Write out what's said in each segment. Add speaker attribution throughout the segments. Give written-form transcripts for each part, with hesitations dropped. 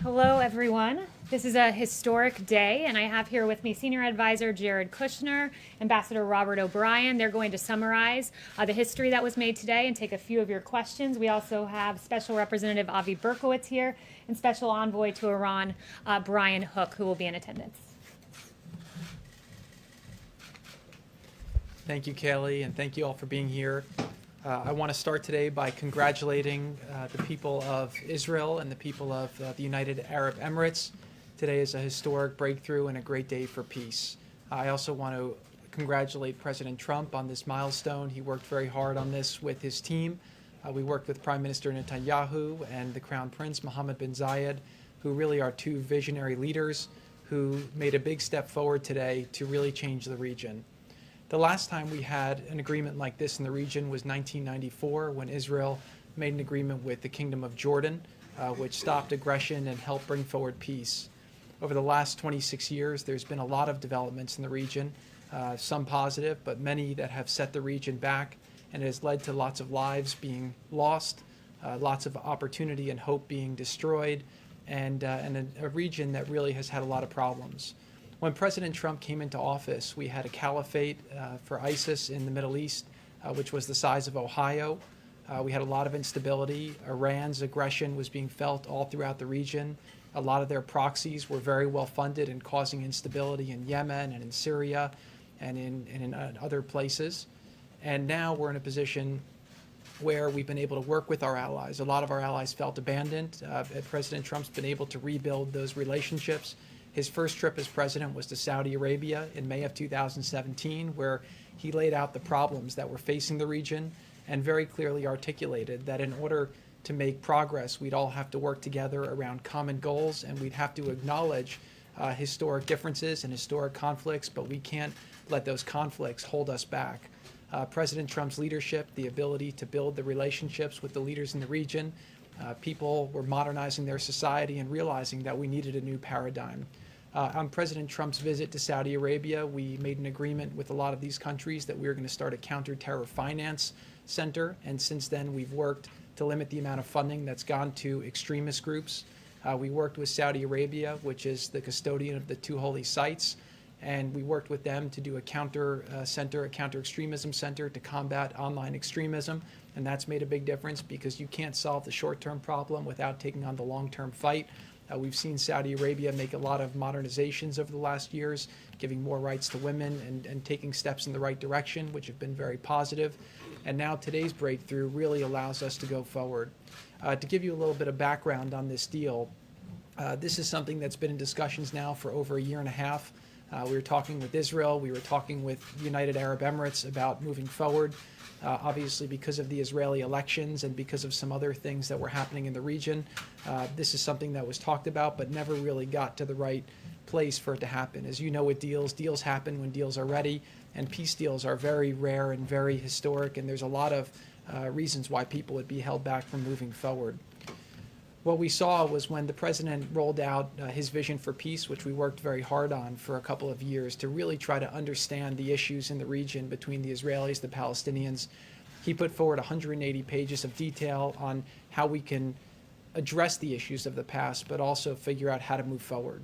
Speaker 1: Hello, everyone. This is a historic day, and I have here with me Senior Advisor Jared Kushner, Ambassador Robert O'Brien. They're going to summarize the history that was made today and take a few of your questions. We also have Special Representative Avi Berkowitz here and Special Envoy to Iran, Brian Hook, who will be in attendance.
Speaker 2: Thank you, Kayleigh, and thank you all for being here. I want to start today by congratulating the people of Israel and the people of the United Arab Emirates. Today is a historic breakthrough and a great day for peace. I also want to congratulate President Trump on this milestone. He worked very hard on this with his team. We worked with Prime Minister Netanyahu and the Crown Prince Mohammed bin Zayed, who really are two visionary leaders who made a big step forward today to really change the region. The last time we had an agreement like this in the region was 1994, when Israel made an agreement with the Kingdom of Jordan, which stopped aggression and helped bring forward peace. Over the last 26 years, there's been a lot of developments in the region, some positive, but many that have set the region back, and it has led to lots of lives being lost, lots of opportunity and hope being destroyed, and a region that really has had a lot of problems. When President Trump came into office, we had a caliphate for ISIS in the Middle East, which was the size of Ohio. We had a lot of instability. Iran's aggression was being felt all throughout the region. A lot of their proxies were very well funded and causing instability in Yemen and in Syria and in other places. And now we're in a position where we've been able to work with our allies. A lot of our allies felt abandoned. President Trump's been able to rebuild those relationships. His first trip as president was to Saudi Arabia in May of 2017, where he laid out the problems that were facing the region and very clearly articulated that in order to make progress, we'd all have to work together around common goals, and we'd have to acknowledge historic differences and historic conflicts, but we can't let those conflicts hold us back. President Trump's leadership, the ability to build the relationships with the leaders in the region, people were modernizing their society and realizing that we needed a new paradigm. On President Trump's visit to Saudi Arabia, we made an agreement with a lot of these countries that we were going to start a counter-terror finance center, and since then we've worked to limit the amount of funding that's gone to extremist groups. We worked with Saudi Arabia, which is the custodian of the two holy sites, and we worked with them to do a counter-extremism center to combat online extremism, and that's made a big difference because you can't solve the short-term problem without taking on the long-term fight. We've seen Saudi Arabia make a lot of modernizations over the last years, giving more rights to women and taking steps in the right direction, which have been very positive. And now today's breakthrough really allows us to go forward. To give you a little bit of background on this deal, this is something that's been in discussions now for over a year and a half. We were talking with Israel, we were talking with United Arab Emirates about moving forward. Obviously, because of the Israeli elections and because of some other things that were happening in the region, this is something that was talked about but never really got to the right place for it to happen. As you know, with deals happen when deals are ready, and peace deals are very rare and very historic, and there's a lot of reasons why people would be held back from moving forward. What we saw was when the president rolled out his vision for peace, which we worked very hard on for a couple of years to really try to understand the issues in the region between the Israelis, the Palestinians. He put forward 180 pages of detail on how we can address the issues of the past, but also figure out how to move forward.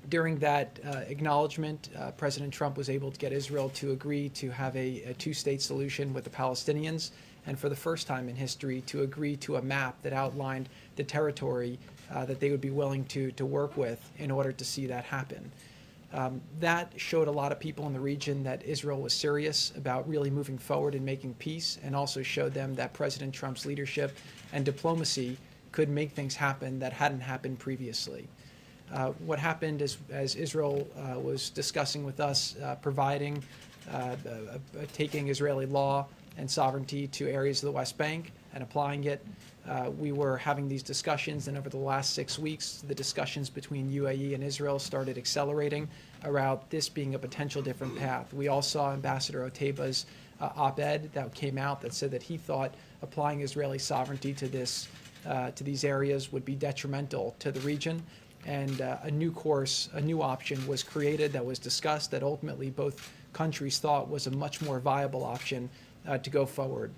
Speaker 2: During that acknowledgement, President Trump was able to get Israel to agree to have a two-state solution with the Palestinians, and for the first time in history to agree to a map that outlined the territory that they would be willing to work with in order to see that happen. That showed a lot of people in the region that Israel was serious about really moving forward and making peace, and also showed them that President Trump's leadership and diplomacy could make things happen that hadn't happened previously. What happened is, as Israel was discussing with us, providing, taking Israeli law and sovereignty to areas of the West Bank and applying it. We were having these discussions, and over the last 6 weeks, the discussions between UAE and Israel started accelerating around this being a potential different path. We all saw Ambassador Oteba's op-ed that came out that said that he thought applying Israeli sovereignty to these areas would be detrimental to the region. And a new course, a new option was created that was discussed that ultimately both countries thought was a much more viable option to go forward.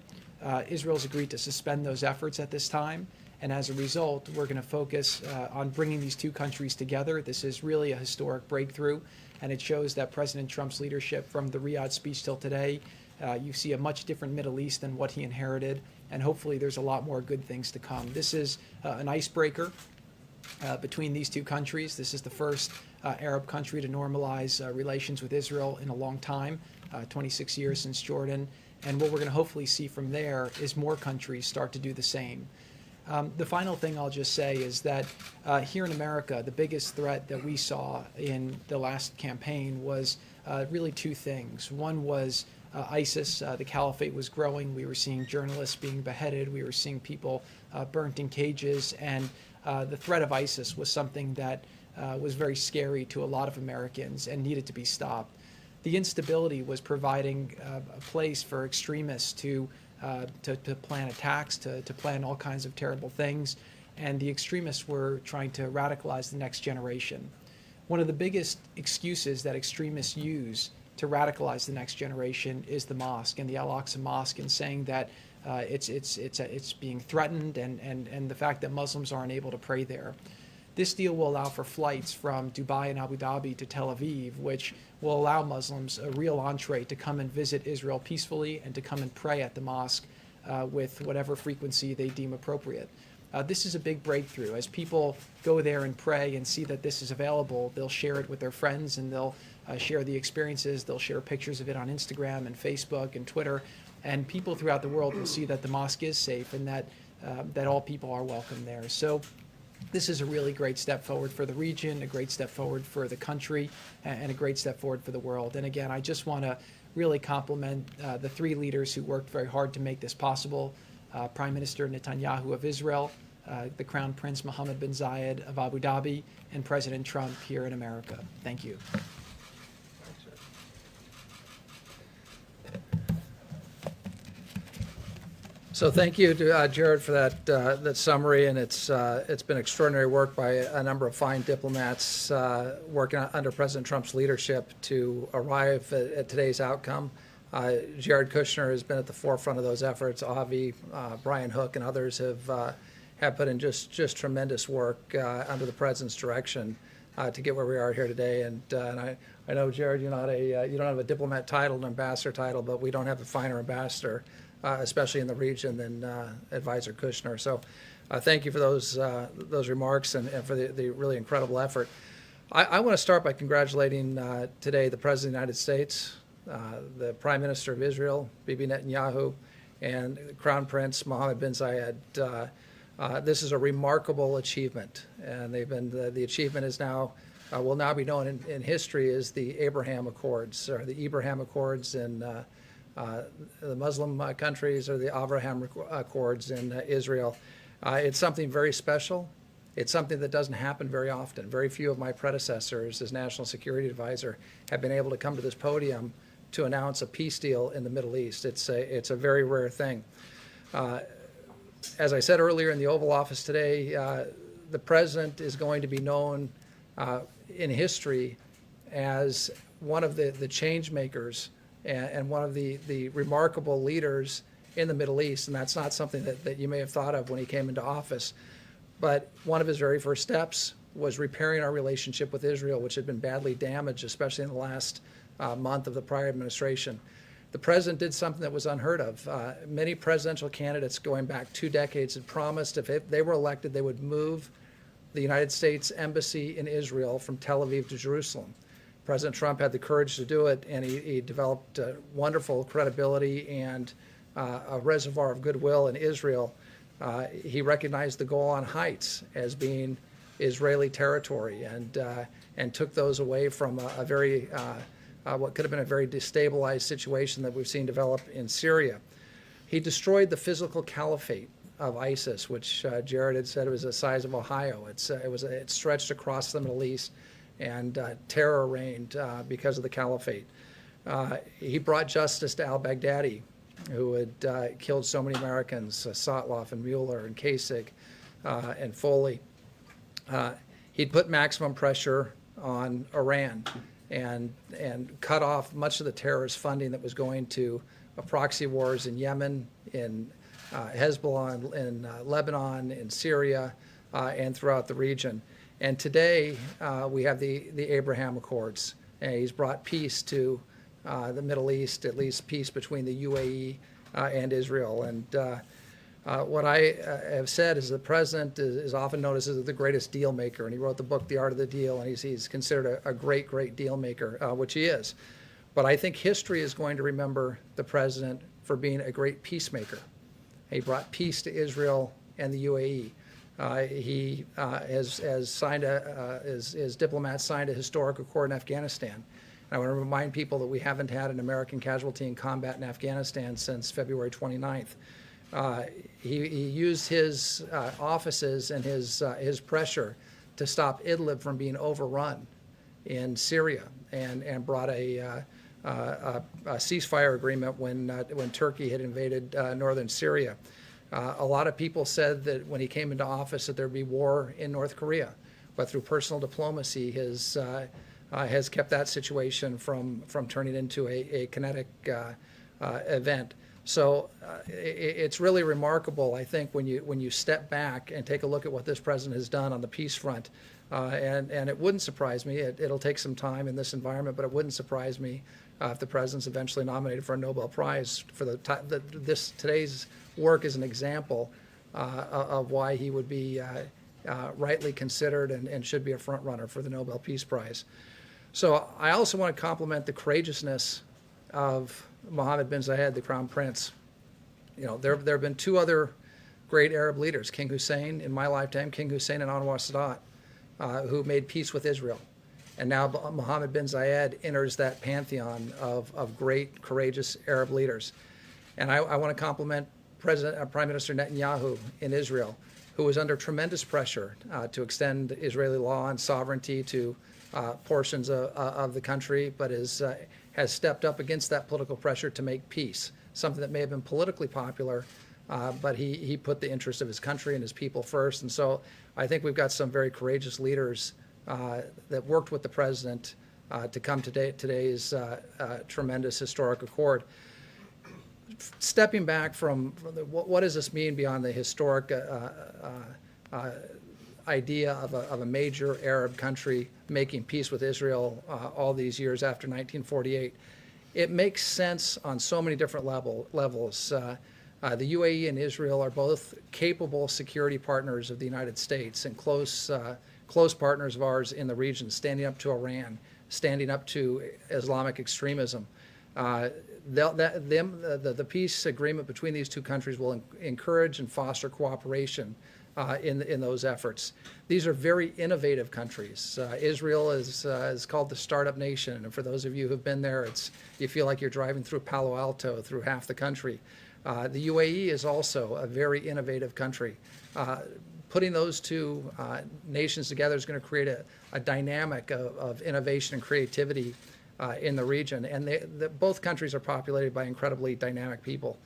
Speaker 2: Israel's agreed to suspend those efforts at this time, And as a result, we're going to focus on bringing these two countries together. This is really a historic breakthrough, and it shows that President Trump's leadership from the Riyadh speech till today, you see a much different Middle East than what he inherited, and hopefully there's a lot more good things to come. This is an icebreaker between these two countries. This is the first Arab country to normalize relations with Israel in a long time, 26 years since Jordan. And what we're going to hopefully see from there is more countries start to do the same. The final thing I'll just say is that here in America, the biggest threat that we saw in the last campaign was really two things. One was ISIS. The caliphate was growing. We were seeing journalists being beheaded. We were seeing people burnt in cages. And the threat of ISIS was something that was very scary to a lot of Americans and needed to be stopped. The instability was providing a place for extremists to plan attacks, to plan all kinds of terrible things, and the extremists were trying to radicalize the next generation. One of the biggest excuses that extremists use to radicalize the next generation is the mosque and the Al-Aqsa Mosque, and saying that it's being threatened and the fact that Muslims aren't able to pray there. This deal will allow for flights from Dubai and Abu Dhabi to Tel Aviv, which will allow Muslims a real entree to come and visit Israel peacefully and to come and pray at the mosque with whatever frequency they deem appropriate. This is a big breakthrough. As people go there and pray and see that this is available, they'll share it with their friends and they'll share the experiences. They'll share pictures of it on Instagram and Facebook and Twitter. And people throughout the world will see that the mosque is safe and that all people are welcome there. So this is a really great step forward for the region, a great step forward for the country, and a great step forward for the world. And again, I just want to really compliment the three leaders who worked very hard to make this possible. Prime Minister Netanyahu of Israel, the Crown Prince Mohammed bin Zayed of Abu Dhabi, and President Trump here in America. Thank you.
Speaker 3: So thank you to Jared for that summary, and it's been extraordinary work by a number of fine diplomats working under President Trump's leadership to arrive at today's outcome. Jared Kushner has been at the forefront of those efforts. Avi, Brian Hook, and others have put in just tremendous work under the president's direction to get where we are here today. And I know, Jared, you don't have a diplomat title, an ambassador title, but we don't have a finer ambassador, especially in the region, than Advisor Kushner. So thank you for those remarks and for the really incredible effort. I want to start by congratulating today the President of the United States, the Prime Minister of Israel, Bibi Netanyahu, and Crown Prince Mohammed bin Zayed. This is a remarkable achievement, and the achievement is now will now be known in history as the Abraham Accords, or the Ibrahim Accords in the Muslim countries, or the Abraham Accords in Israel. It's something very special. It's something that doesn't happen very often. Very few of my predecessors as National Security Advisor have been able to come to this podium to announce a peace deal in the Middle East. It's a very rare thing. As I said earlier in the Oval Office today, the President is going to be known in history as one of the change makers and one of the remarkable leaders in the Middle East. And that's not something that you may have thought of when he came into office. But one of his very first steps was repairing our relationship with Israel, which had been badly damaged, especially in the last month of the prior administration. The president did something that was unheard of. Many presidential candidates going back 2 decades had promised if they were elected, they would move the United States Embassy in Israel from Tel Aviv to Jerusalem. President Trump had the courage to do it, and he developed wonderful credibility and a reservoir of goodwill in Israel. He recognized the Golan Heights as being Israeli territory and took those away from a very what could have been a very destabilized situation that we've seen develop in Syria. He destroyed the physical caliphate of ISIS, which Jared had said it was the size of Ohio. It stretched across the Middle East, and terror reigned because of the caliphate. He brought justice to al-Baghdadi, who had killed so many Americans, Sotloff and Mueller and Kasich and Foley. He'd put maximum pressure on Iran and cut off much of the terrorist funding that was going to proxy wars in Yemen, in Hezbollah in Lebanon, in Syria, and throughout the region. And today we have the Abraham Accords. And he's brought peace to the Middle East, at least peace between the UAE and Israel. And what I have said is the president is often known as the greatest deal maker, and he wrote the book, The Art of the Deal, and he's considered a great, great deal maker, which he is. But I think history is going to remember the president for being a great peacemaker. He brought peace to Israel and the UAE. He has signed his diplomats signed a historic accord in Afghanistan. And I want to remind people that we haven't had an American casualty in combat in Afghanistan since February 29th. He used his offices and his pressure to stop Idlib from being overrun in Syria, and brought a ceasefire agreement when Turkey had invaded northern Syria. A lot of people said that when he came into office that there'd be war in North Korea, but through personal diplomacy has kept that situation from turning into a kinetic event. So it's really remarkable, I think, when you step back and take a look at what this president has done on the peace front. And it wouldn't surprise me. It'll take some time in this environment, but it wouldn't surprise me if the president's eventually nominated for a Nobel Prize for today's work is an example of why he would be rightly considered and should be a front runner for the Nobel Peace Prize. So I also want to compliment the courageousness of Mohammed bin Zayed, the Crown Prince. You know, there have been two other great Arab leaders, King Hussein in my lifetime, King Hussein and Anwar Sadat, who made peace with Israel. And now Mohammed bin Zayed enters that pantheon of great, courageous Arab leaders. And I want to compliment Prime Minister Netanyahu in Israel, who was under tremendous pressure to extend Israeli law and sovereignty to portions of the country, but has stepped up against that political pressure to make peace, something that may have been politically popular, but he put the interest of his country and his people first. And so I think we've got some very courageous leaders that worked with the president to come to today's tremendous historic accord. Stepping back from what does this mean beyond the historic idea of a major Arab country making peace with Israel all these years after 1948, it makes sense on so many different levels. The UAE and Israel are both capable security partners of the United States and close partners of ours in the region, standing up to Iran, standing up to Islamic extremism. The peace agreement between these two countries will encourage and foster cooperation in those efforts. These are very innovative countries. Israel is called the startup nation, and for those of you who've been there, you feel like you're driving through Palo Alto, through half the country. The UAE is also a very innovative country. Putting those two nations together is going to create a dynamic of innovation and creativity in the region, and both countries are populated by incredibly dynamic people.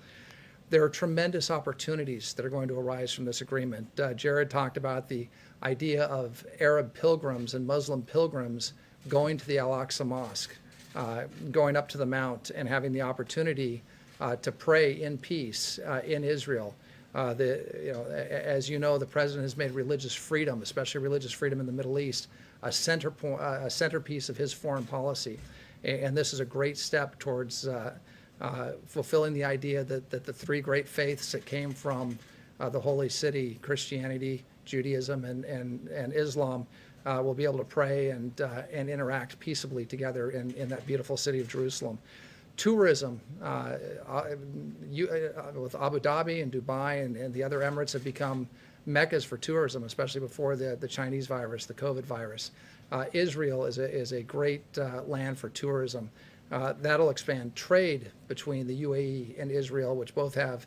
Speaker 3: There are tremendous opportunities that are going to arise from this agreement. Jared talked about the idea of Arab pilgrims and Muslim pilgrims going to the Al-Aqsa Mosque, going up to the Mount and having the opportunity to pray in peace in Israel. As you know, the president has made religious freedom, especially religious freedom in the Middle East, a centerpiece of his foreign policy. And this is a great step towards fulfilling the idea that the three great faiths that came from the Holy City, Christianity, Judaism, and Islam, will be able to pray and interact peaceably together in that beautiful city of Jerusalem. Tourism, with Abu Dhabi and Dubai and the other Emirates have become meccas for tourism, especially before the Chinese virus, the COVID virus. Israel is a great land for tourism. That'll expand trade between the UAE and Israel, which both have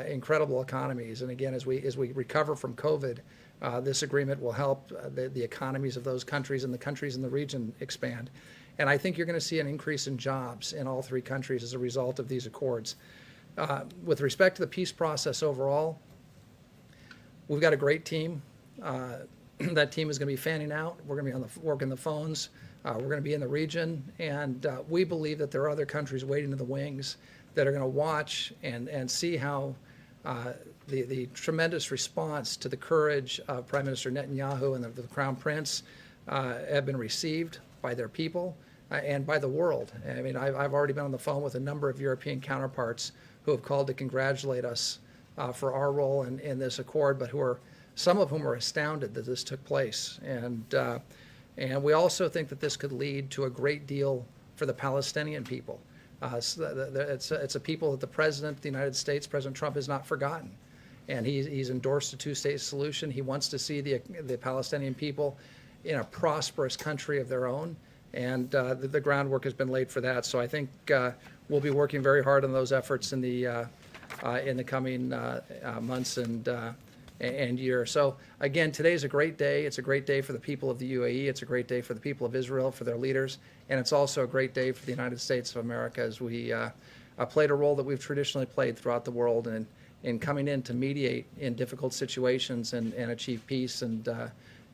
Speaker 3: incredible economies. And again, as we recover from COVID, this agreement will help the economies of those countries and the countries in the region expand. And I think you're going to see an increase in jobs in all three countries as a result of these accords. With respect to the peace process overall, we've got a great team. That team is going to be fanning out. We're going to be working the phones. We're going to be in the region. And we believe that there are other countries waiting in the wings that are going to watch and see how the tremendous response to the courage of Prime Minister Netanyahu and the Crown Prince have been received by their people and by the world. I mean, I've already been on the phone with a number of European counterparts who have called to congratulate us for our role in this accord, but some of whom are astounded that this took place. And we also think that this could lead to a great deal for the Palestinian people. It's a people that the President of the United States, President Trump, has not forgotten. And he's endorsed a two-state solution. He wants to see the Palestinian people in a prosperous country of their own. And the groundwork has been laid for that. So I think we'll be working very hard on those efforts in the coming months and year. So again, today's a great day. It's a great day for the people of the UAE. It's a great day for the people of Israel, for their leaders. And it's also a great day for the United States of America as we played a role that we've traditionally played throughout the world in coming in to mediate in difficult situations and achieve peace and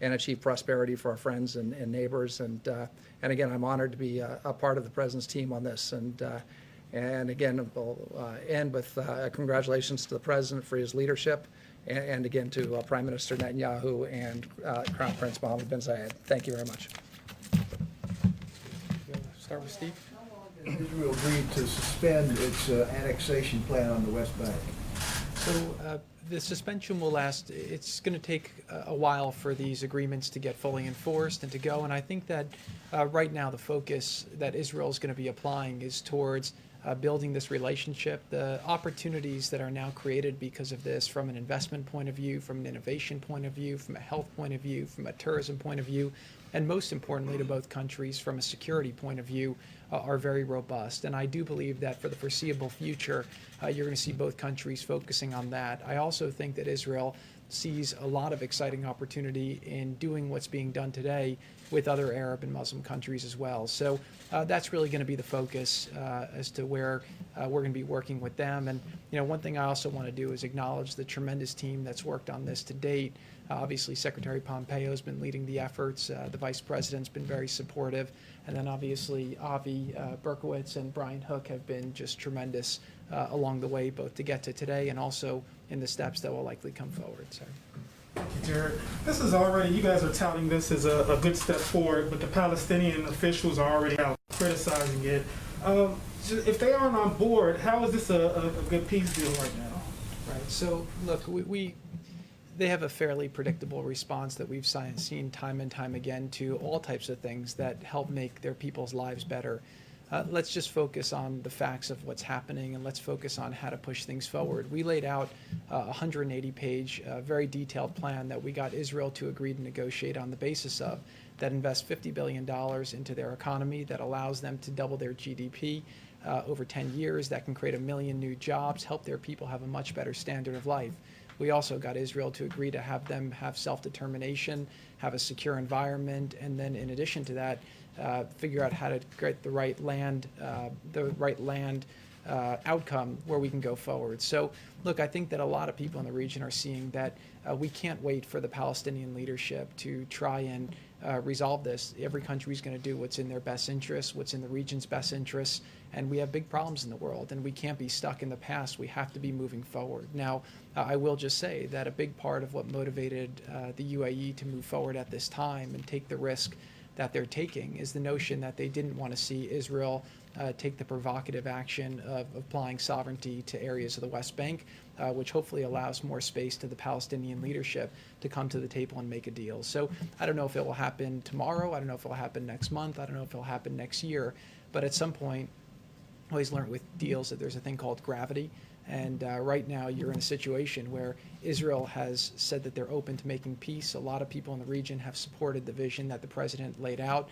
Speaker 3: achieve prosperity for our friends and neighbors. And again, I'm honored to be a part of the President's team on this. And again, we'll end with congratulations to the President for his leadership, and again to Prime Minister Netanyahu and Crown Prince Mohammed bin Zayed. Thank you very much.
Speaker 2: Start with Steve.
Speaker 4: Israel agreed to suspend its annexation plan on the West Bank.
Speaker 2: So the suspension will last. It's going to take a while for these agreements to get fully enforced and to go. And I think that right now the focus that Israel is going to be applying is towards building this relationship. The opportunities that are now created because of this, from an investment point of view, from an innovation point of view, from a health point of view, from a tourism point of view, and most importantly to both countries from a security point of view, are very robust. And I do believe that for the foreseeable future, you're going to see both countries focusing on that. I also think that Israel sees a lot of exciting opportunity in doing what's being done today with other Arab and Muslim countries as well. So that's really going to be the focus as to where we're going to be working with them. And one thing I also want to do is acknowledge the tremendous team that's worked on this to date. Obviously, Secretary Pompeo has been leading the efforts. The Vice President's been very supportive. And then obviously Avi Berkowitz and Brian Hook have been just tremendous along the way, both to get to today and also in the steps that will likely come forward. So.
Speaker 5: Thank you, Jared. This is already, you guys are touting this as a good step forward, but the Palestinian officials are already out criticizing it. If they aren't on board, how is this a good peace deal right now?
Speaker 2: Right. So look, they have a fairly predictable response that we've seen time and time again to all types of things that help make their people's lives better. Let's just focus on the facts of what's happening, and let's focus on how to push things forward. We laid out a 180-page, very detailed plan that we got Israel to agree to negotiate on the basis of, that invests $50 billion into their economy, that allows them to double their GDP over 10 years, that can create 1 million new jobs, help their people have a much better standard of life. We also got Israel to agree to have them have self-determination, have a secure environment, and then in addition to that, figure out how to get the right land outcome where we can go forward. So, look, I think that a lot of people in the region are seeing that we can't wait for the Palestinian leadership to try and resolve this. Every country is going to do what's in their best interests, what's in the region's best interests, and we have big problems in the world, and we can't be stuck in the past. We have to be moving forward. Now, I will just say that a big part of what motivated the UAE to move forward at this time and take the risk that they're taking is the notion that they didn't want to see Israel take the provocative action of applying sovereignty to areas of the West Bank, which hopefully allows more space to the Palestinian leadership to come to the table and make a deal. So I don't know if it will happen tomorrow. I don't know if it will happen next month. I don't know if it will happen next year. But at some point, I always learned with deals that there's a thing called gravity. And right now you're in a situation where Israel has said that they're open to making peace. A lot of people in the region have supported the vision that the president laid out.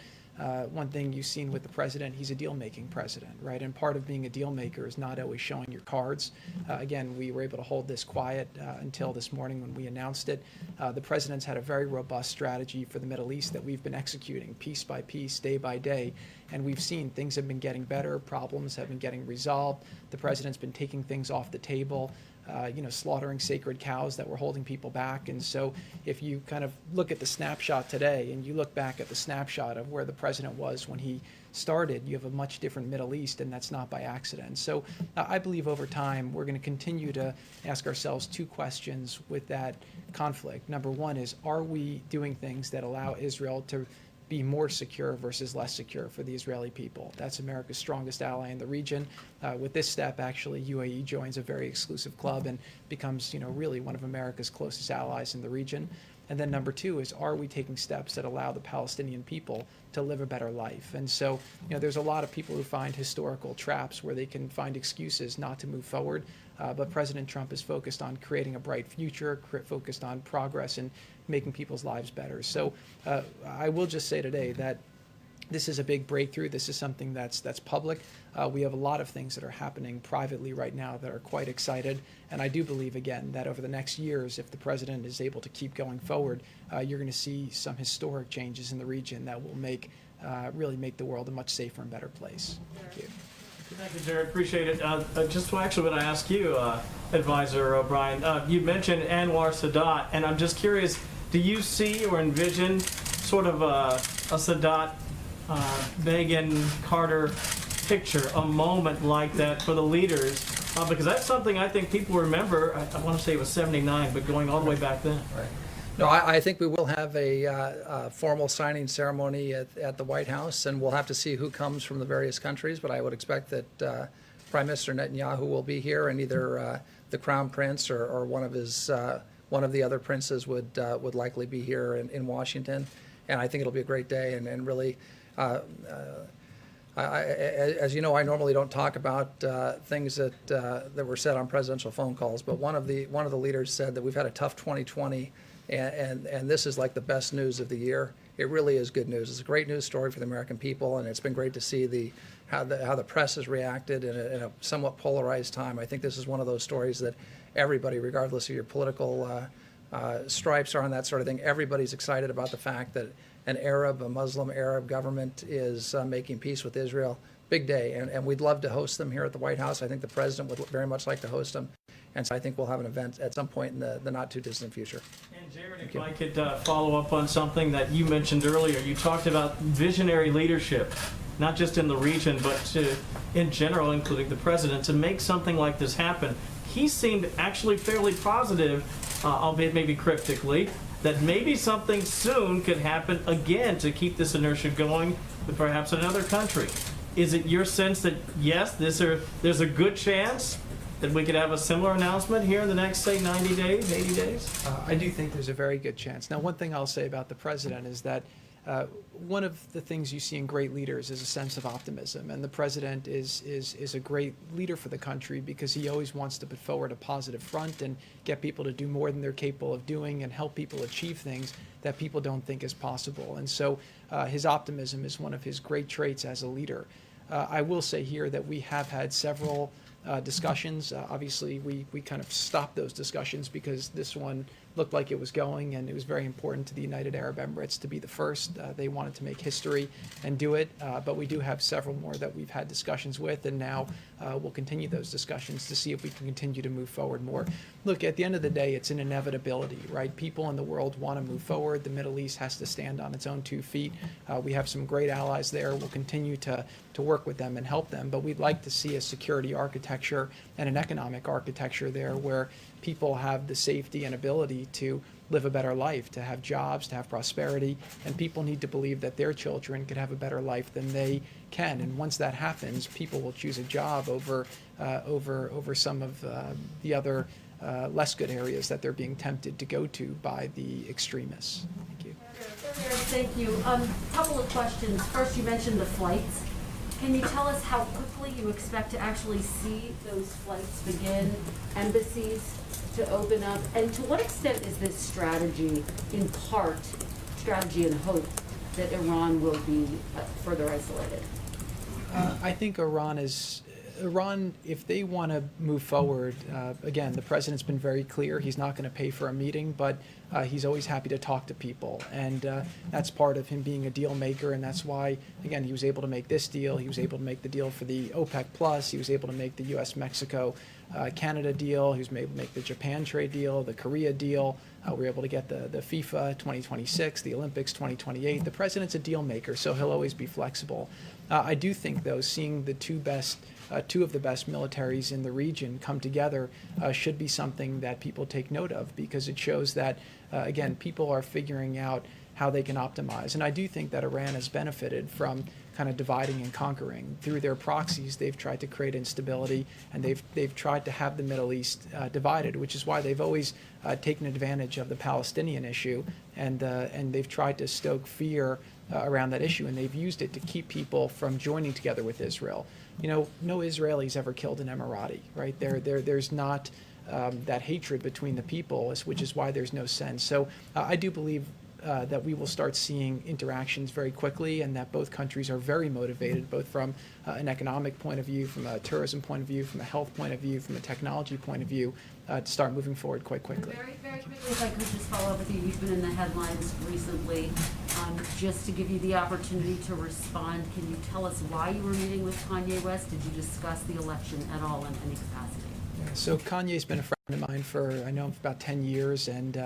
Speaker 2: One thing you've seen with the president, he's a deal-making president, right? And part of being a deal-maker is not always showing your cards. Again, we were able to hold this quiet until this morning when we announced it. The president's had a very robust strategy for the Middle East that we've been executing piece by piece, day by day. And we've seen things have been getting better, problems have been getting resolved. The president's been taking things off the table. slaughtering sacred cows that were holding people back. And so if you kind of look at the snapshot today and you look back at the snapshot of where the president was when he started, you have a much different Middle East, and that's not by accident. So I believe over time we're going to continue to ask ourselves two questions with that conflict. Number one is, are we doing things that allow Israel to be more secure versus less secure for the Israeli people? That's America's strongest ally in the region. With this step, actually, UAE joins a very exclusive club and becomes, really one of America's closest allies in the region. And then number two is, are we taking steps that allow the Palestinian people to live a better life? And so, there's a lot of people who find historical traps where they can find excuses not to move forward. But President Trump is focused on creating a bright future, focused on progress and making people's lives better. So I will just say today that this is a big breakthrough. This is something that's public. We have a lot of things that are happening privately right now that are quite excited. And I do believe, again, that over the next years, if the president is able to keep going forward, you're going to see some historic changes in the region that will really make the world a much safer and better place. Thank you.
Speaker 6: Thank you, Jared. Appreciate it. Just actually want to ask you, Advisor O'Brien, you mentioned Anwar Sadat, and I'm just curious, do you see or envision sort of a Sadat, Begin, Carter picture, a moment like that for the leaders? Because that's something I think people remember. I want to say it was 79, but going all the way back then.
Speaker 3: Right. No, I think we will have a formal signing ceremony at the White House, and we'll have to see who comes from the various countries. But I would expect that Prime Minister Netanyahu will be here, and either the Crown Prince or one of the other princes would likely be here in Washington. And I think it'll be a great day, and really. As you know, I normally don't talk about things that were said on presidential phone calls, but one of the leaders said that we've had a tough 2020, and this is like the best news of the year. It really is good news. It's a great news story for the American people, and it's been great to see how the press has reacted in a somewhat polarized time. I think this is one of those stories that everybody, regardless of your political stripes or on that sort of thing, everybody's excited about the fact that a Muslim Arab government is making peace with Israel. Big day, and we'd love to host them here at the White House. I think the president would very much like to host them, and so I think we'll have an event at some point in the not too distant future.
Speaker 6: And Jared, if I could follow up on something that you mentioned earlier, you talked about visionary leadership, not just in the region, but in general, including the president, to make something like this happen. He seemed actually fairly positive, albeit maybe cryptically, that maybe something soon could happen again to keep this inertia going with perhaps another country. Is it your sense that, yes, there's a good chance that we could have a similar announcement here in the next, say, 90 days, 80 days?
Speaker 2: I do think there's a very good chance. Now, one thing I'll say about the president is that one of the things you see in great leaders is a sense of optimism, and the president is a great leader for the country because he always wants to put forward a positive front and get people to do more than they're capable of doing and help people achieve things that people don't think is possible. And so his optimism is one of his great traits as a leader. I will say here that we have had several discussions. Obviously, we kind of stopped those discussions because this one looked like it was going, and it was very important to the United Arab Emirates to be the first. They wanted to make history and do it, but we do have several more that we've had discussions with, and now we'll continue those discussions to see if we can continue to move forward more. Look, at the end of the day, it's an inevitability, right? People in the world want to move forward. The Middle East has to stand on its own 2 feet. We have some great allies there. We'll continue to work with them and help them, but we'd like to see a security architecture and an economic architecture there where people have the safety and ability to live a better life, to have jobs, to have prosperity, and people need to believe that their children could have a better life than they can. And once that happens, people will choose a job over some of the other less good areas that they're being tempted to go to by the extremists. Thank you.
Speaker 7: Thank you. Couple of questions. First, you mentioned the flights. Can you tell us how quickly you expect to actually see those flights begin, embassies to open up, and to what extent is this strategy, in part, strategy and hope that Iran will be further isolated?
Speaker 2: I think Iran, if they want to move forward, again, the president's been very clear. He's not going to pay for a meeting, but he's always happy to talk to people, and that's part of him being a deal maker, and that's why, again, he was able to make this deal. He was able to make the deal for the OPEC Plus. He was able to make the U.S.-Mexico Canada deal. He was able to make the Japan trade deal, the Korea deal. We were able to get the FIFA 2026, the Olympics 2028. The president's a deal maker, so he'll always be flexible. I do think, though, seeing the two of the best militaries in the region come together should be something that people take note of, because it shows that, again, people are figuring out how they can optimize. And I do think that Iran has benefited from kind of dividing and conquering. Through their proxies, they've tried to create instability, and they've tried to have the Middle East divided, which is why they've always taken advantage of the Palestinian issue, and they've tried to stoke fear around that issue, and they've used it to keep people from joining together with Israel. You know, no Israeli's ever killed an Emirati, right? There's not that hatred between the people, which is why there's no sense. So I do believe that we will start seeing interactions very quickly, and that both countries are very motivated, both from an economic point of view, from a tourism point of view, from a health point of view, from a technology point of view, to start moving forward quite quickly.
Speaker 7: Very, very quickly, if I could just follow up with you, you've been in the headlines recently. Just to give you the opportunity to respond, can you tell us why you were meeting with Kanye West? Did you discuss the election at all in any capacity?
Speaker 2: Yeah, so Kanye's been a friend of mine for, I know him for about 10 years, and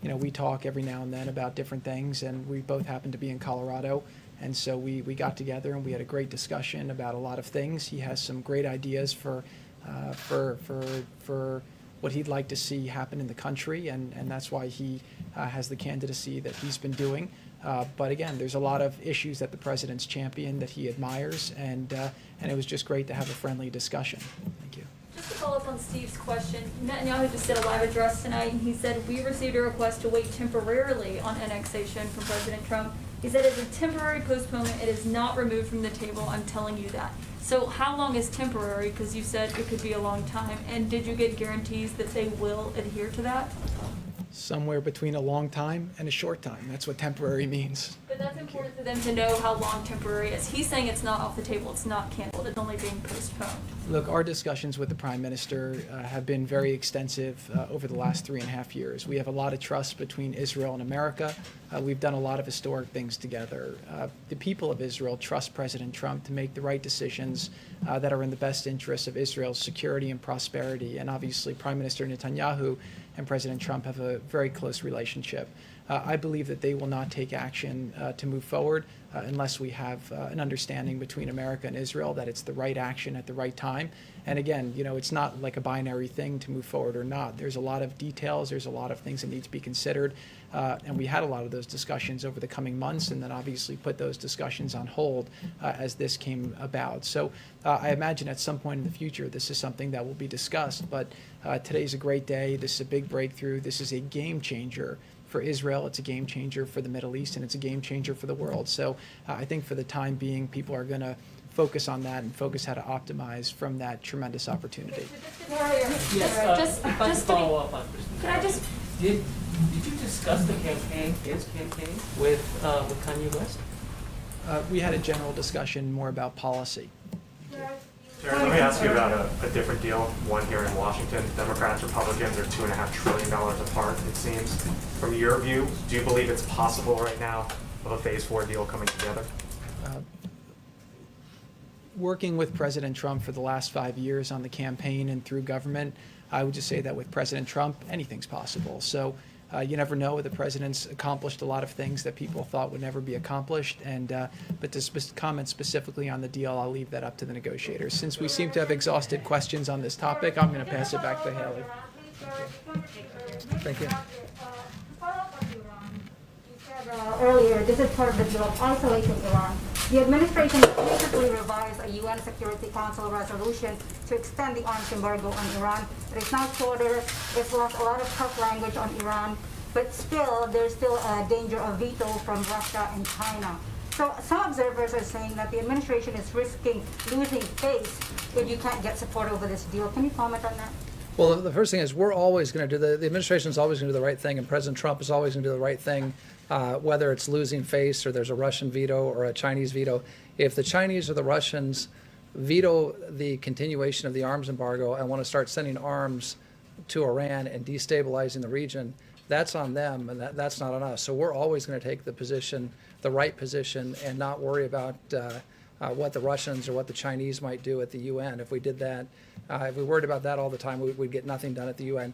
Speaker 2: you know, we talk every now and then about different things, and we both happen to be in Colorado, and so we got together and we had a great discussion about a lot of things. He has some great ideas for what he'd like to see happen in the country, and that's why he has the candidacy that he's been doing. But again, there's a lot of issues that the president's championed that he admires, and it was just great to have a friendly discussion. Thank you.
Speaker 8: Just to follow up on Steve's question, Netanyahu just did a live address tonight, and he said, we received a request to wait temporarily on annexation from President Trump. He said it's a temporary postponement. It is not removed from the table. I'm telling you that. So how long is temporary? Because you said it could be a long time. And did you get guarantees that they will adhere to that?
Speaker 2: Somewhere between a long time and a short time. That's what temporary means.
Speaker 8: But that's important for them to know how long temporary is. He's saying it's not off the table, it's not canceled, it's only being postponed.
Speaker 2: Look, our discussions with the Prime Minister have been very extensive over the last 3.5 years. We have a lot of trust between Israel and America. We've done a lot of historic things together. The people of Israel trust President Trump to make the right decisions that are in the best interests of Israel's security and prosperity. And obviously, Prime Minister Netanyahu and President Trump have a very close relationship. I believe that they will not take action to move forward unless we have an understanding between America and Israel that it's the right action at the right time. And again, you know, it's not like a binary thing to move forward or not. There's a lot of details, there's a lot of things that need to be considered, and we had a lot of those discussions over the coming months, and then obviously put those discussions on hold as this came about. So I imagine at some point in the future this is something that will be discussed, but today's a great day. This is a big breakthrough. This is a game changer for Israel, it's a game changer for the Middle East, and it's a game changer for the world. So I think for the time being, people are going to focus on that and focus how to optimize from that tremendous opportunity.
Speaker 6: Yes, if I could follow up on Christine.
Speaker 8: Can I just?
Speaker 6: Did you discuss the campaign, his campaign, with Kanye West?
Speaker 2: We had a general discussion more about policy.
Speaker 9: Jared, let me ask you about a different deal, one here in Washington. Democrats, Republicans are $2.5 trillion apart, it seems. From your view, do you believe it's possible right now of a phase 4 deal coming together?
Speaker 2: Working with President Trump for the last 5 years on the campaign and through government, I would just say that with President Trump, anything's possible. So you never know. The president's accomplished a lot of things that people thought would never be accomplished. And but to comment specifically on the deal, I'll leave that up to the negotiators. Since we seem to have exhausted questions on this topic, I'm going to pass it back to Haley.
Speaker 3: Thank you.
Speaker 10: Earlier, this is part of the deal of isolating Iran. The administration recently revised a UN Security Council resolution to extend the arms embargo on Iran. It is now shorter. It's left a lot of tough language on Iran, but still, there's still a danger of veto from Russia and China. So some observers are saying that the administration is risking losing face if you can't get support over this deal. Can you comment on that?
Speaker 3: Well, the first thing is we're always going to do the administration is always going to do the right thing, and President Trump is always going to do the right thing, whether it's losing face or there's a Russian veto or a Chinese veto. If the Chinese or the Russians veto the continuation of the arms embargo and want to start sending arms to Iran and destabilizing the region, that's on them, and that's not on us. So we're always going to take the right position, and not worry about what the Russians or what the Chinese might do at the UN. If we did that, if we worried about that all the time, we'd get nothing done at the UN.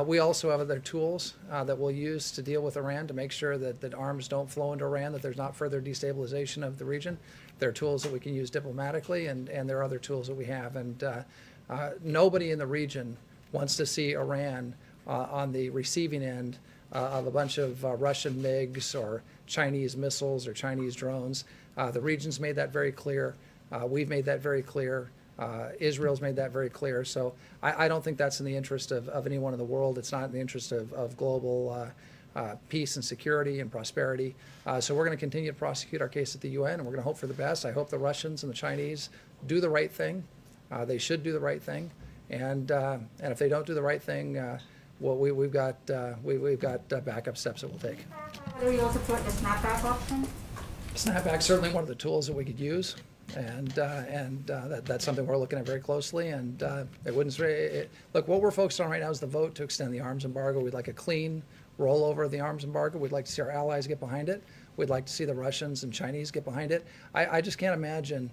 Speaker 3: We also have other tools that we'll use to deal with Iran to make sure that arms don't flow into Iran, that there's not further destabilization of the region. There are tools that we can use diplomatically, and there are other tools that we have. And nobody in the region wants to see Iran on the receiving end of a bunch of Russian MiGs or Chinese missiles or Chinese drones. The region's made that very clear. We've made that very clear. Israel's made that very clear. So I don't think that's in the interest of anyone in the world. It's not in the interest of global peace and security and prosperity. So we're going to continue to prosecute our case at the UN, and we're going to hope for the best. I hope the Russians and the Chinese do the right thing. They should do the right thing. And if they don't do the right thing, well, we've got backup steps that we'll take.
Speaker 10: Whether you also support the snapback option?
Speaker 3: Snapback's certainly one of the tools that we could use, and that's something we're looking at very closely. And look, what we're focused on right now is the vote to extend the arms embargo. We'd like a clean rollover of the arms embargo. We'd like to see our allies get behind it. We'd like to see the Russians and Chinese get behind it. I just can't imagine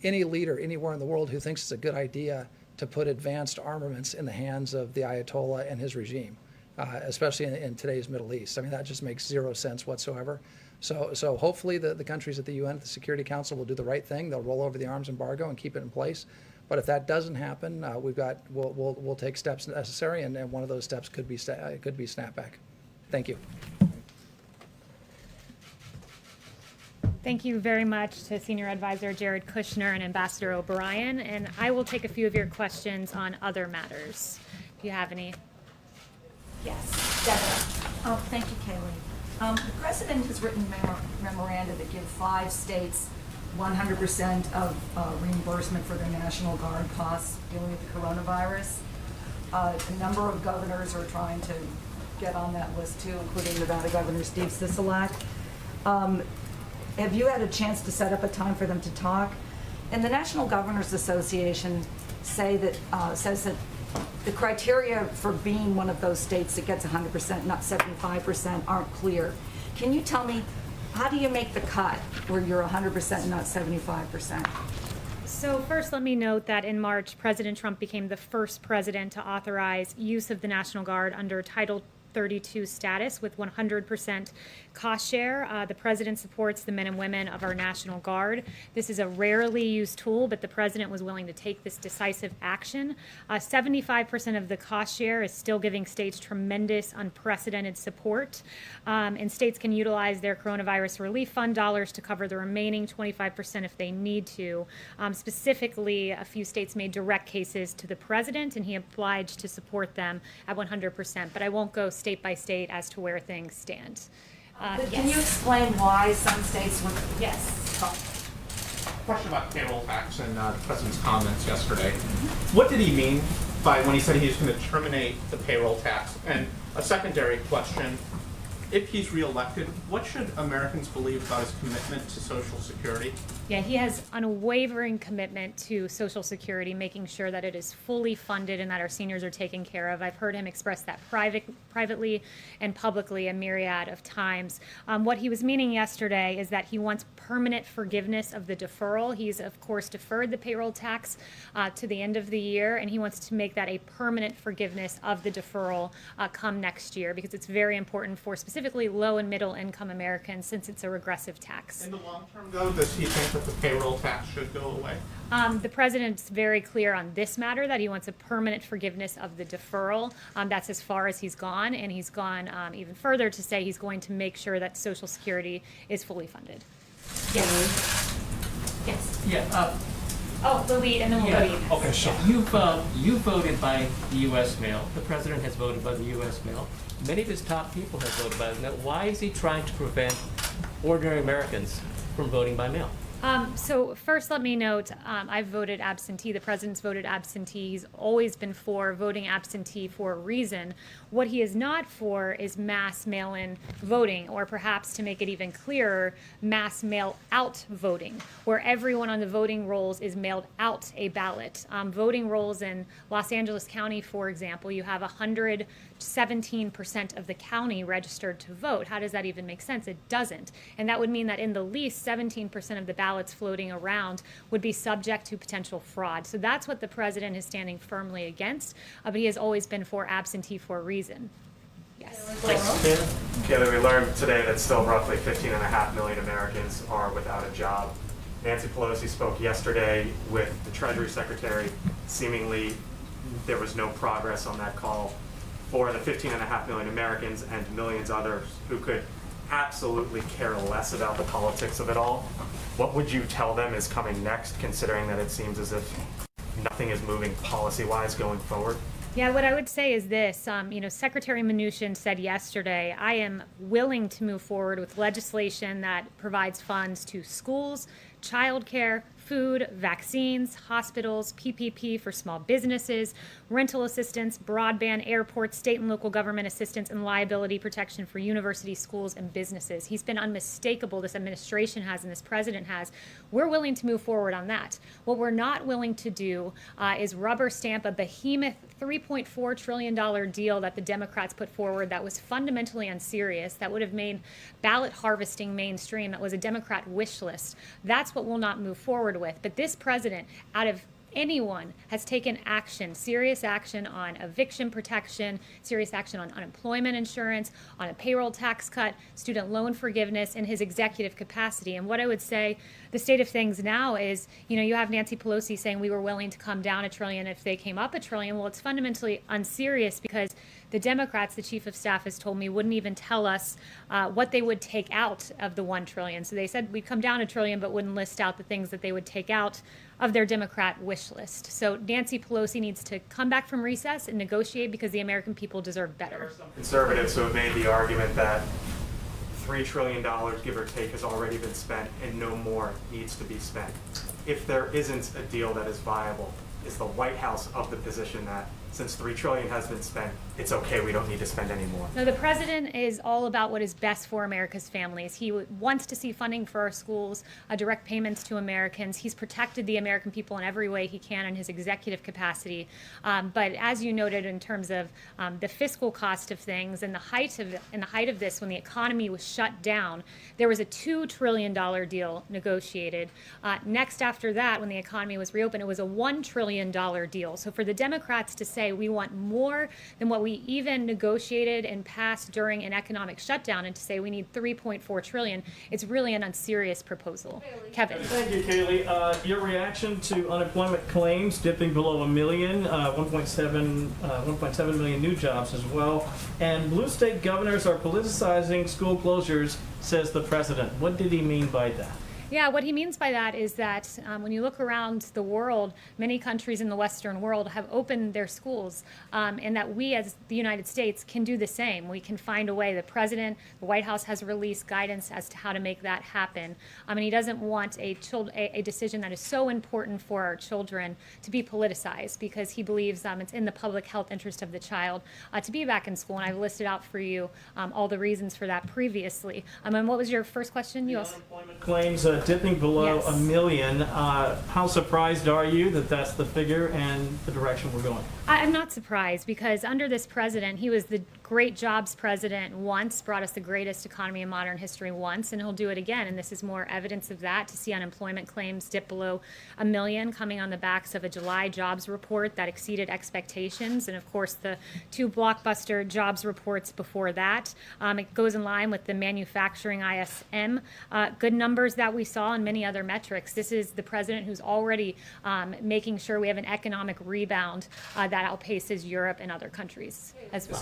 Speaker 3: any leader anywhere in the world who thinks it's a good idea to put advanced armaments in the hands of the Ayatollah and his regime, especially in today's Middle East. I mean, that just makes zero sense whatsoever. So hopefully the countries at the UN, at the Security Council, will do the right thing. They'll roll over the arms embargo and keep it in place. But if that doesn't happen, we'll take steps necessary, and one of those steps could be snapback. Thank you.
Speaker 1: Thank you very much to Senior Advisor Jared Kushner and Ambassador O'Brien. And I will take a few of your questions on other matters, if you have any.
Speaker 11: Yes, Deborah. Oh, thank you, Kayleigh. The president has written memoranda that give 5 states 100% of reimbursement for their National Guard costs dealing with the coronavirus. A number of governors are trying to get on that list too, including Nevada Governor Steve Sisolak. Have you had a chance to set up a time for them to talk? And the National Governors Association says that the criteria for being one of those states that gets 100%, not 75%, aren't clear. Can you tell me, how do you make the cut where you're 100% and not 75%?
Speaker 1: So first, let me note that in March, President Trump became the first president to authorize use of the National Guard under Title 32 status with 100% cost share. The president supports the men and women of our National Guard. This is a rarely used tool, but the president was willing to take this decisive action. 75% of the cost share is still giving states tremendous, unprecedented support. And states can utilize their coronavirus relief fund dollars to cover the remaining 25% if they need to. Specifically, a few states made direct cases to the president, and he obliged to support them at 100%. But I won't go state by state as to where things stand.
Speaker 11: But can you explain why some states would?
Speaker 1: Yes.
Speaker 12: Question about payroll tax and the president's comments yesterday. What did he mean by when he said he was going to terminate the payroll tax? And a secondary question, if he's reelected, what should Americans believe about his commitment to Social Security?
Speaker 1: Yeah, he has unwavering commitment to Social Security, making sure that it is fully funded and that our seniors are taken care of. I've heard him express that privately and publicly a myriad of times. What he was meaning yesterday is that he wants permanent forgiveness of the deferral. He's, of course, deferred the payroll tax to the end of the year, and he wants to make that a permanent forgiveness of the deferral come next year, because it's very important for specifically low and middle income Americans, since it's a regressive tax.
Speaker 12: In the long term, though, does he think that the payroll tax should go away?
Speaker 1: The president's very clear on this matter that he wants a permanent forgiveness of the deferral. That's as far as he's gone, and he's gone even further to say he's going to make sure that Social Security is fully funded.
Speaker 11: Yes. Yes.
Speaker 6: Yeah.
Speaker 1: Oh, the lead, and then we'll go to you.
Speaker 6: Okay, so you voted by the U.S. mail. The president has voted by the U.S. mail. Many of his top people have voted by mail. Why is he trying to prevent ordinary Americans from voting by mail?
Speaker 1: So first, let me note, I've voted absentee. The president's voted absentee. He's always been for voting absentee for a reason. What he is not for is mass mail-in voting, or perhaps, to make it even clearer, mass mail-out voting, where everyone on the voting rolls is mailed out a ballot. Voting rolls in Los Angeles County, for example, you have 100 17% of the county registered to vote. How does that even make sense? It doesn't. And that would mean that in the least 17% of the ballots floating around would be subject to potential fraud. So that's what the president is standing firmly against, but he has always been for absentee for a reason. Yes.
Speaker 9: Kayleigh, we learned today that still roughly 15.5 million Americans are without a job. Nancy Pelosi spoke yesterday with the Treasury Secretary. Seemingly, there was no progress on that call for the 15.5 million Americans and millions others who could absolutely care less about the politics of it all. What would you tell them is coming next, considering that it seems as if nothing is moving policy-wise going forward?
Speaker 1: Yeah, what I would say is this, Secretary Mnuchin said yesterday, I am willing to move forward with legislation that provides funds to schools, childcare, food, vaccines, hospitals, PPP for small businesses, rental assistance, broadband, airports, state and local government assistance, and liability protection for universities, schools, and businesses. He's been unmistakable, this administration has and this president has. We're willing to move forward on that. What we're not willing to do is rubber stamp a behemoth $3.4 trillion deal that the Democrats put forward that was fundamentally unserious, that would have made ballot harvesting mainstream, that was a Democrat wish list. That's what we'll not move forward with. But this president, out of anyone, has taken action, serious action on eviction protection, serious action on unemployment insurance, on a payroll tax cut, student loan forgiveness in his executive capacity. And what I would say, the state of things now is, you have Nancy Pelosi saying we were willing to come down $1 trillion if they came up $1 trillion. Well, it's fundamentally unserious because the Democrats, the chief of staff has told me, wouldn't even tell us what they would take out of the $1 trillion. So they said we'd come down $1 trillion, but wouldn't list out the things that they would take out of their Democrat wish list. So Nancy Pelosi needs to come back from recess and negotiate because the American people deserve better.
Speaker 9: There are some conservatives who have made the argument that $3 trillion, give or take, has already been spent and no more needs to be spent. If there isn't a deal that is viable, is the White House of the position that since $3 trillion has been spent, it's okay, we don't need to spend any more?
Speaker 1: No, the president is all about what is best for America's families. He wants to see funding for our schools, direct payments to Americans. He's protected the American people in every way he can in his executive capacity. But as you noted, in terms of the fiscal cost of things and the height of this, when the economy was shut down, there was a $2 trillion deal negotiated. Next after that, when the economy was reopened, it was a $1 trillion deal. So for the Democrats to say we want more than what we even negotiated and passed during an economic shutdown, and to say we need $3.4 trillion, it's really an unserious proposal. Kevin.
Speaker 6: Thank you, Kayleigh. Your reaction to unemployment claims dipping below 1 million, 1.7 million new jobs as well, and blue state governors are politicizing school closures, says the president. What did he mean by that?
Speaker 1: Yeah, what he means by that is that when you look around the world, many countries in the Western world have opened their schools, and that we as the United States can do the same. We can find a way. The president, the White House has released guidance as to how to make that happen. And he doesn't want a decision that is so important for our children to be politicized, because he believes it's in the public health interest of the child to be back in school. And I've listed out for you all the reasons for that previously. And what was your first question?
Speaker 6: The unemployment claims dipping below 1 million. How surprised are you that that's the figure and the direction we're going?
Speaker 1: I'm not surprised, because under this president, he was the great jobs president once, brought us the greatest economy in modern history once, and he'll do it again. And this is more evidence of that, to see unemployment claims dip below 1 million, coming on the backs of a July jobs report that exceeded expectations. And of course, the 2 blockbuster jobs reports before that. It goes in line with the manufacturing ISM good numbers that we saw and many other metrics. This is the president who's already making sure we have an economic rebound that outpaces Europe and other countries as well.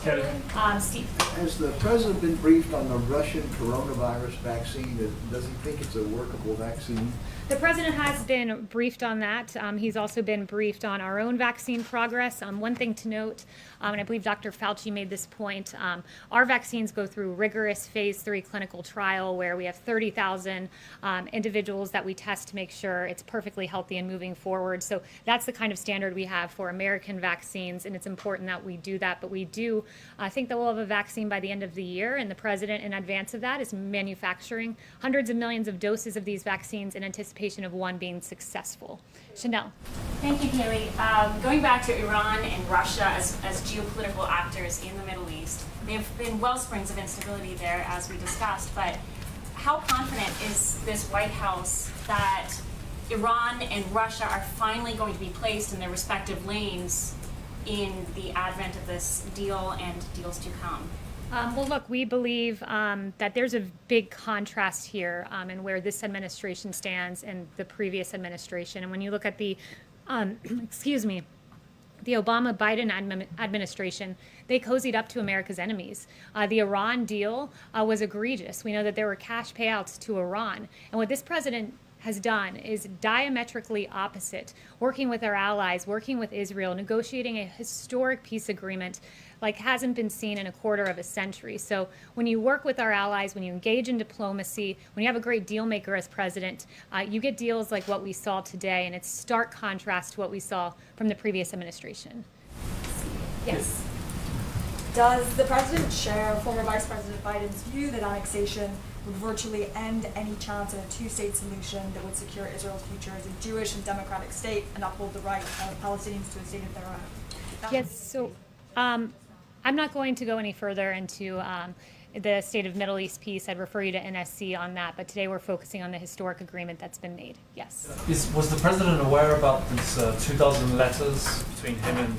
Speaker 1: Steve.
Speaker 4: Has the president been briefed on the Russian coronavirus vaccine? Does he think it's a workable vaccine?
Speaker 1: The president has been briefed on that. He's also been briefed on our own vaccine progress. One thing to note, and I believe Dr. Fauci made this point, our vaccines go through rigorous phase 3 clinical trial where we have 30,000 individuals that we test to make sure it's perfectly healthy and moving forward. So that's the kind of standard we have for American vaccines, and it's important that we do that. But we do think that we'll have a vaccine by the end of the year, and the president, in advance of that, is manufacturing hundreds of millions of doses of these vaccines in anticipation of one being successful. Chanel.
Speaker 13: Thank you, Kayleigh. Going back to Iran and Russia as geopolitical actors in the Middle East. They have been wellsprings of instability there, as we discussed, but how confident is this White House that Iran and Russia are finally going to be placed in their respective lanes in the advent of this deal and deals to come?
Speaker 1: Well, look, we believe that there's a big contrast here in where this administration stands and the previous administration. And when you look at the, the Obama-Biden administration, they cozied up to America's enemies. The Iran deal was egregious. We know that there were cash payouts to Iran. And what this president has done is diametrically opposite, working with our allies, working with Israel, negotiating a historic peace agreement like hasn't been seen in a quarter of a century. So when you work with our allies, when you engage in diplomacy, when you have a great deal maker as president, you get deals like what we saw today, and it's stark contrast to what we saw from the previous administration.
Speaker 13: Yes.
Speaker 14: Does the president share former Vice President Biden's view that annexation would virtually end any chance of a two-state solution that would secure Israel's future as a Jewish and democratic state and uphold the right of Palestinians to a state of their own?
Speaker 1: Yes, so I'm not going to go any further into the state of Middle East peace. I'd refer you to NSC on that, but today we're focusing on the historic agreement that's been made. Yes.
Speaker 15: Was the president aware about these 2,000 letters between him and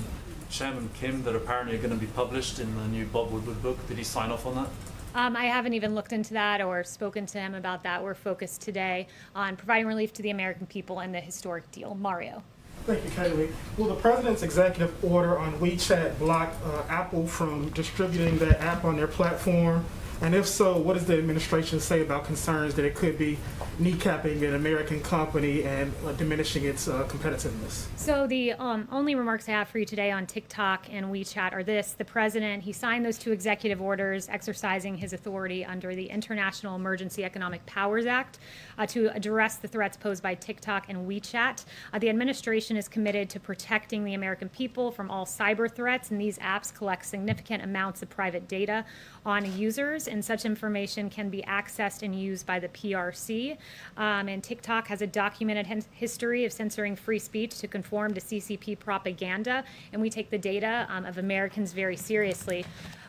Speaker 15: Chairman Kim that apparently are going to be published in the new Bob Woodward book? Did he sign off on that?
Speaker 1: I haven't even looked into that or spoken to him about that. We're focused today on providing relief to the American people and the historic deal. Mario.
Speaker 5: Thank you, Kayleigh. Will the president's executive order on WeChat block Apple from distributing that app on their platform? And if so, what does the administration say about concerns that it could be kneecapping an American company and diminishing its competitiveness?
Speaker 1: So the only remarks I have for you today on TikTok and WeChat are this. The president, he signed those two executive orders exercising his authority under the International Emergency Economic Powers Act to address the threats posed by TikTok and WeChat. The administration is committed to protecting the American people from all cyber threats, and these apps collect significant amounts of private data on users, and such information can be accessed and used by the PRC. And TikTok has a documented history of censoring free speech to conform to CCP propaganda, and we take the data of Americans very seriously.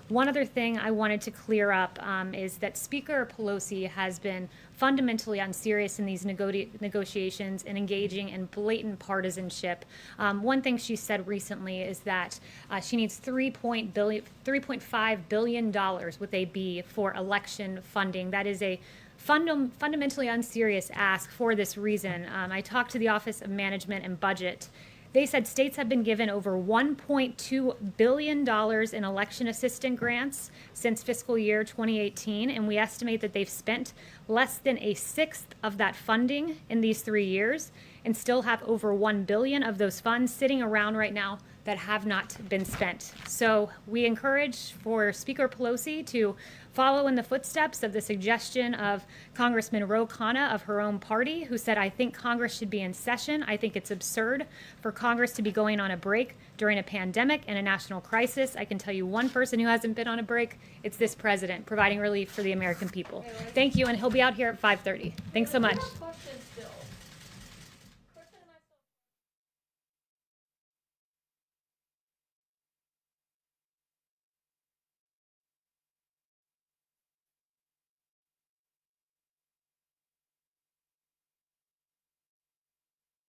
Speaker 1: One other thing I wanted to clear up is that Speaker Pelosi has been fundamentally unserious in these negotiations and engaging in blatant partisanship. One thing she said recently is that she needs $3.5 billion with a B for election funding. That is a fundamentally unserious ask for this reason. I talked to the Office of Management and Budget. They said states have been given over $1.2 billion in election assistance grants since fiscal year 2018, and we estimate that they've spent less than a sixth of that funding in these 3 years, and still have over $1 billion of those funds sitting around right now that have not been spent. So we encourage for Speaker Pelosi to follow in the footsteps of the suggestion of Congressman Ro Khanna of her own party, who said, I think Congress should be in session. I think it's absurd for Congress to be going on a break during a pandemic and a national crisis. I can tell you one person who hasn't been on a break. It's this president providing relief for the American people. Thank you, and he'll be out here at 5:30. Thanks so much.